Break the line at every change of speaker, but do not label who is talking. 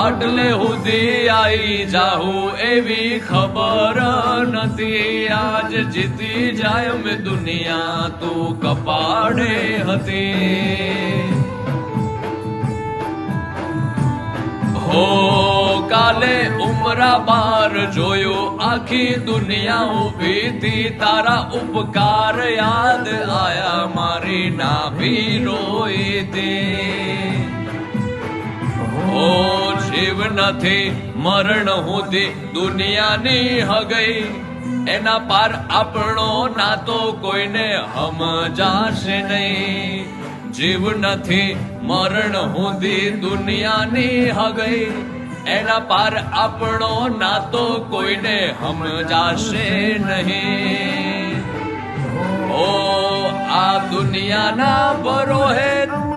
આટલે સુધી આઈ જાઉં એવી ખબર નથી. આજ જીતી જાય મેં દુનિયા તું કપાડે હતી. હો કાલે ઉમરા બાર જોયો આખી દુનિયા ઉભી થી. તારા ઉપકાર યાદ આયા મારી નાભી રોઈ હતી. ઓ જીવ નથી મરણ સુધી દુનિયાની હગઈ. એના પાર આપણો નાતો કોઈને સમજાશે નહીં. જીવ નથી મરણ સુધી દુનિયાની હગઈ. એના પાર આપણો નાતો કોઈને સમજાશે નહીં. ઓ આ દુનિયાના બરોહે